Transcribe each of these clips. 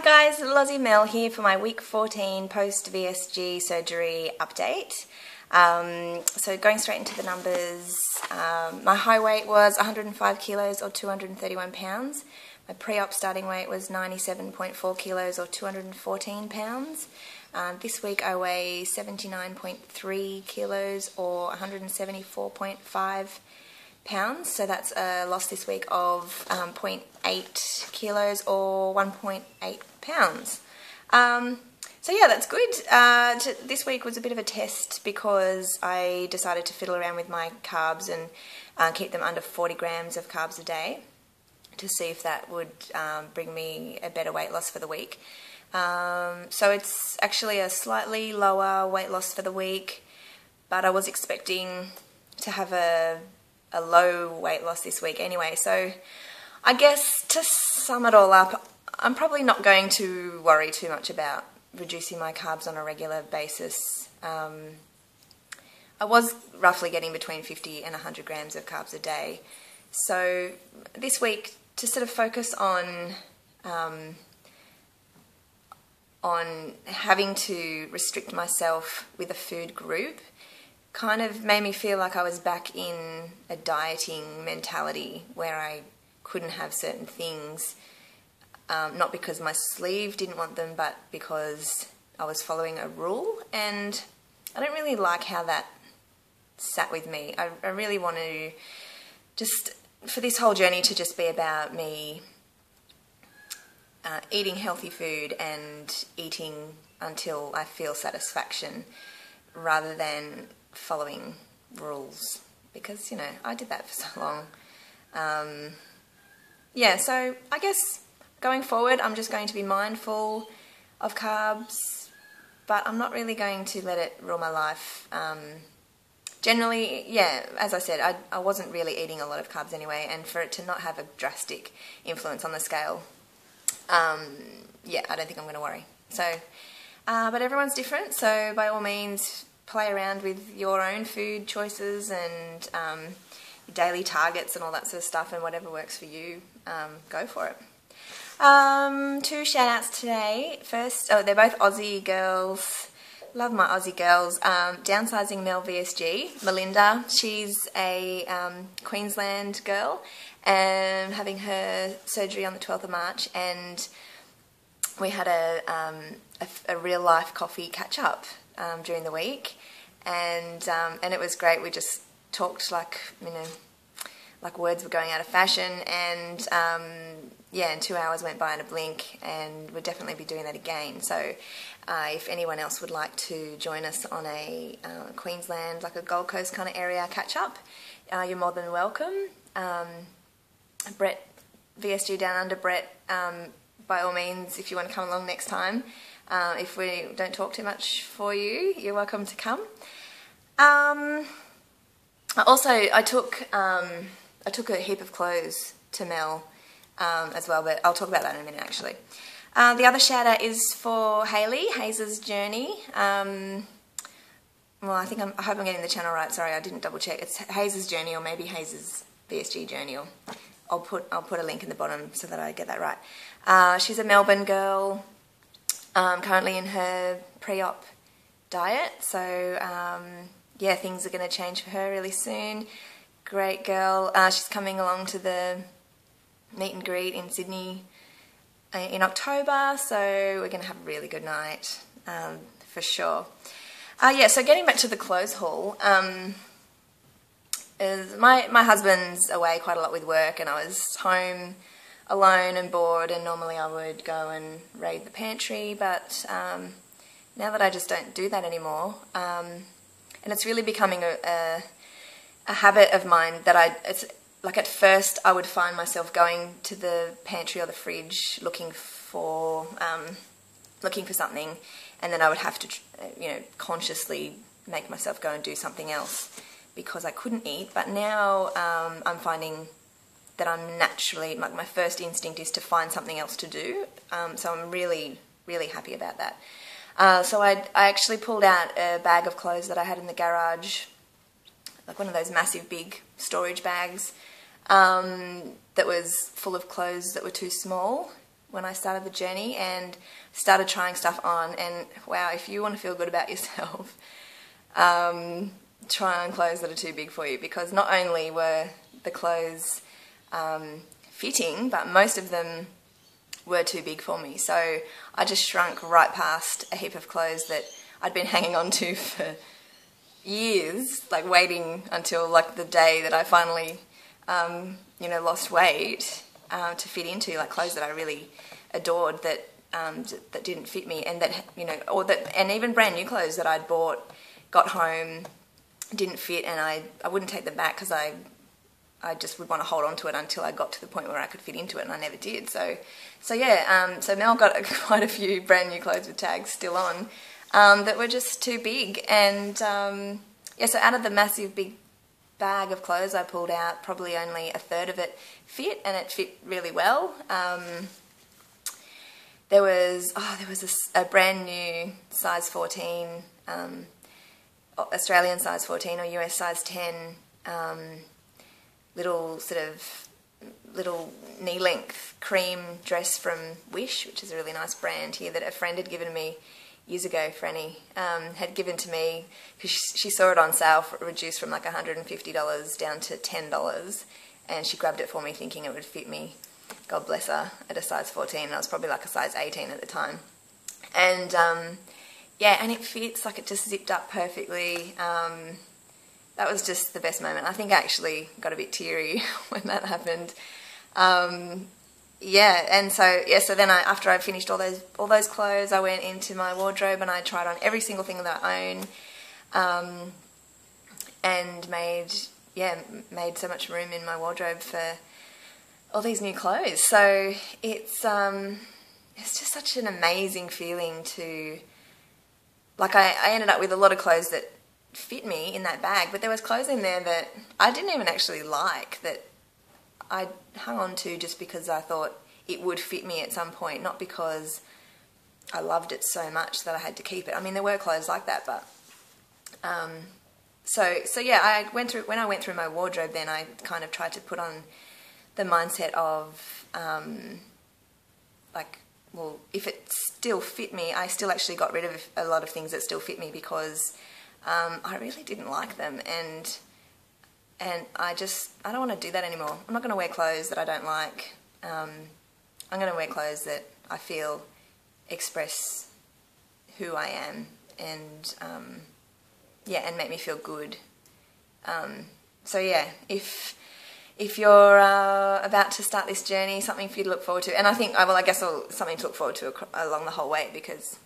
Hi guys, Littleaussiemel here for my week 14 post VSG surgery update. So going straight into the numbers, my high weight was 105 kilos or 231 pounds. My pre-op starting weight was 97.4 kilos or 214 pounds. This week I weigh 79.3 kilos or 174.5 pounds, so that's a loss this week of 0.8 kilos or 1.8 pounds. So yeah, that's good. This week was a bit of a test because I decided to fiddle around with my carbs and keep them under 40 grams of carbs a day to see if that would bring me a better weight loss for the week. So it's actually a slightly lower weight loss for the week, but I was expecting to have a low weight loss this week anyway. So I guess to sum it all up, I'm probably not going to worry too much about reducing my carbs on a regular basis. I was roughly getting between 50 and 100 grams of carbs a day. So this week, to sort of focus on having to restrict myself with a food group kind of made me feel like I was back in a dieting mentality where I couldn't have certain things, not because my sleeve didn't want them, but because I was following a rule, and I don't really like how that sat with me. I really want to just, for this whole journey to just be about me eating healthy food and eating until I feel satisfaction rather than following rules, because, you know, I did that for so long. Yeah, so I guess going forward I'm just going to be mindful of carbs, but I'm not really going to let it rule my life. Generally, yeah, as I said, I wasn't really eating a lot of carbs anyway, and for it to not have a drastic influence on the scale, yeah, I don't think I'm going to worry. So, but everyone's different, so by all means play around with your own food choices and your daily targets and all that sort of stuff, and whatever works for you, go for it. Two shout outs today. First, they're both Aussie girls. Love my Aussie girls. Downsizing Mel VSG, Melinda, she's a Queensland girl and having her surgery on the 12th of March, and we had a real life coffee catch up during the week, and it was great. We just talked like, you know, like words were going out of fashion, and yeah, and 2 hours went by in a blink, and we'll definitely be doing that again. So if anyone else would like to join us on a Queensland, like a Gold Coast kind of area catch up, you're more than welcome. Brett, VSG Down Under, Brett, by all means, if you want to come along next time, if we don't talk too much for you, you're welcome to come. Also, I took a heap of clothes to Mel as well, but I'll talk about that in a minute actually. The other shout out is for Hayley, Hayes' Journey. Well, I hope I'm getting the channel right. Sorry, I didn't double check. It's Hayes' Journey, or maybe Hayes' VSG Journey. Or I'll put a link in the bottom so that I get that right. She's a Melbourne girl, currently in her pre-op diet. So yeah, things are going to change for her really soon. Great girl. She's coming along to the meet and greet in Sydney in October, so we're going to have a really good night, for sure. Yeah, so getting back to the clothes haul, my husband's away quite a lot with work, and I was home alone and bored, and normally I would go and raid the pantry, but now that I just don't do that anymore, and it's really becoming a habit of mine that it's like at first I would find myself going to the pantry or the fridge looking for something, and then I would have to, you know, consciously make myself go and do something else because I couldn't eat. But now I'm finding that I'm naturally, like, my first instinct is to find something else to do. So I'm really, really happy about that. So I actually pulled out a bag of clothes that I had in the garage, like one of those massive big storage bags, that was full of clothes that were too small, when I started the journey and started trying stuff on. And wow, if you want to feel good about yourself, try on clothes that are too big for you, because not only were the clothes fitting, but most of them were too big for me. So I just shrunk right past a heap of clothes that I'd been hanging on to for years, like waiting until like the day that I finally, you know, lost weight to fit into, like clothes that I really adored that that didn't fit me, and that, you know, or that, and even brand new clothes that I'd bought, got home, didn't fit, and I wouldn't take them back because I just would want to hold on to it until I got to the point where I could fit into it, and I never did. So yeah, so Mel got quite a few brand new clothes with tags still on that were just too big. And yeah, so out of the massive big bag of clothes I pulled out, probably only a third of it fit, and it fit really well. There was a brand new size 14, Australian size 14 or US size 10, little knee-length cream dress from Wish, which is a really nice brand here that a friend had given me years ago. Franny had given to me because she saw it on sale, reduced from like $150 down to $10, and she grabbed it for me thinking it would fit me, God bless her, at a size 14, and I was probably like a size 18 at the time. And yeah, and it fits, like it just zipped up perfectly. That was just the best moment. I think I actually got a bit teary when that happened. Yeah, and so then after I finished all those clothes, I went into my wardrobe and I tried on every single thing that I own, and made so much room in my wardrobe for all these new clothes. So it's just such an amazing feeling to, like, I ended up with a lot of clothes that fit me in that bag, but there was clothes in there that I didn't even actually like, that I hung on to just because I thought it would fit me at some point, not because I loved it so much that I had to keep it. I mean, there were clothes like that, but so yeah, when I went through my wardrobe, then I kind of tried to put on the mindset of like, well, if it still fit me, I still actually got rid of a lot of things that still fit me because I really didn't like them, and I don't want to do that anymore. I'm not going to wear clothes that I don't like. I'm going to wear clothes that I feel express who I am, and yeah, and make me feel good. So yeah, if you're about to start this journey, something for you to look forward to, and I think, well, I guess something to look forward to along the whole way, because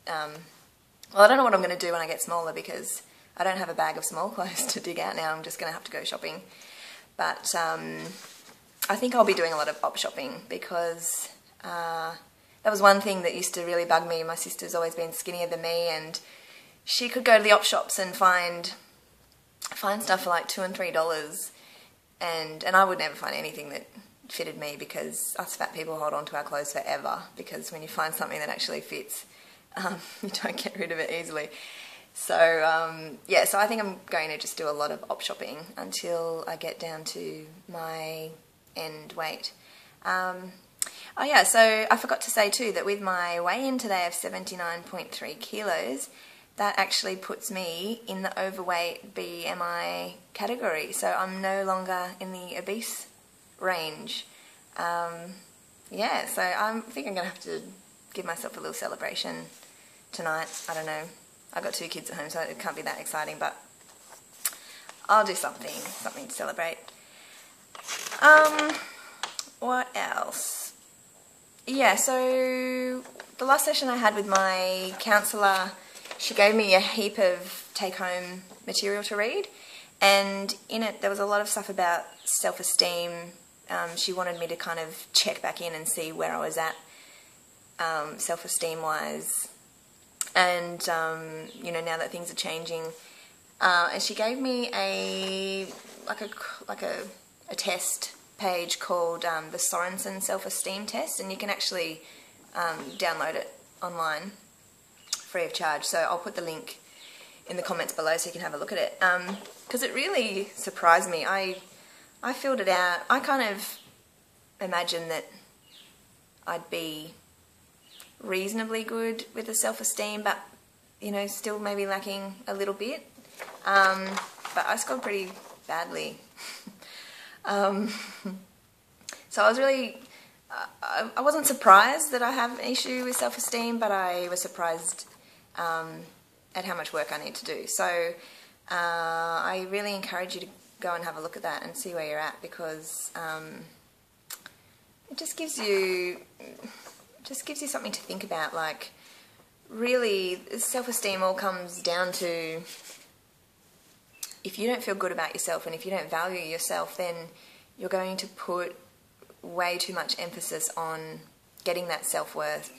well, I don't know what I'm going to do when I get smaller, because I don't have a bag of small clothes to dig out now. I'm just going to have to go shopping. But I think I'll be doing a lot of op shopping, because that was one thing that used to really bug me. My sister's always been skinnier than me, and she could go to the op shops and find stuff for like $2 and $3, and I would never find anything that fitted me, because us fat people hold on to our clothes forever, because when you find something that actually fits, you don't get rid of it easily. So yeah, so I think I'm going to just do a lot of op shopping until I get down to my end weight. Oh yeah, so I forgot to say too that with my weigh-in today of 79.3 kilos, that actually puts me in the overweight BMI category. So I'm no longer in the obese range. Yeah, so I think I'm going to have to give myself a little celebration tonight. I don't know. I've got 2 kids at home, so it can't be that exciting, but I'll do something to celebrate. What else? Yeah, so the last session I had with my counsellor, she gave me a heap of take-home material to read, and in it there was a lot of stuff about self-esteem. She wanted me to kind of check back in and see where I was at self-esteem-wise, and you know, now that things are changing. And she gave me a test page called the Sorensen Self-Esteem Test, and you can actually download it online free of charge. So I'll put the link in the comments below so you can have a look at it, because it really surprised me. I filled it out. I kind of imagined that I'd be reasonably good with the self-esteem, but, you know, still maybe lacking a little bit. But I scored pretty badly. So I was really, I wasn't surprised that I have an issue with self-esteem, but I was surprised at how much work I need to do. So I really encourage you to go and have a look at that and see where you're at, because it just gives you something to think about. Like, really, self-esteem all comes down to, if you don't feel good about yourself and if you don't value yourself, then you're going to put way too much emphasis on getting that self-worth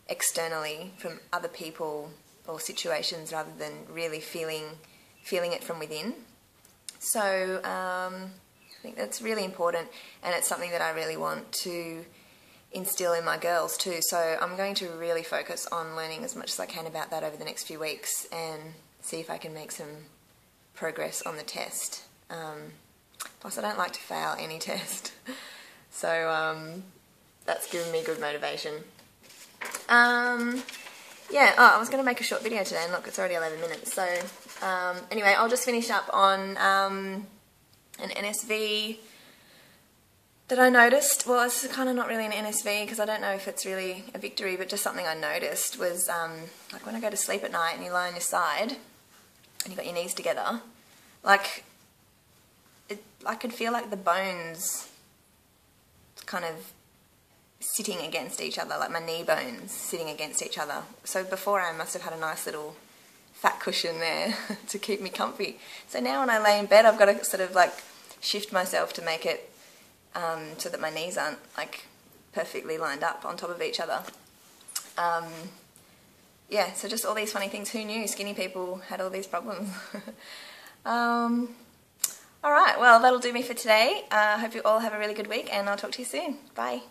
externally from other people or situations, rather than really feeling it from within. So I think that's really important, and it's something that I really want to instill in my girls too. So I'm going to really focus on learning as much as I can about that over the next few weeks, and see if I can make some progress on the test. Plus, I don't like to fail any test. So that's given me good motivation. Yeah, I was going to make a short video today, and look, it's already 11 minutes. So anyway, I'll just finish up on an NSV that I noticed. Well, it's kind of not really an NSV, because I don't know if it's really a victory, but just something I noticed was, like, when I go to sleep at night and you lie on your side and you've got your knees together, like, I could feel like the bones kind of sitting against each other, like my knee bones sitting against each other. So before, I must have had a nice little fat cushion there to keep me comfy. So now when I lay in bed, I've got to sort of like shift myself to make it so that my knees aren't like perfectly lined up on top of each other. Yeah, so just all these funny things. Who knew skinny people had all these problems? Alright, well, that'll do me for today. I hope you all have a really good week, and I'll talk to you soon. Bye.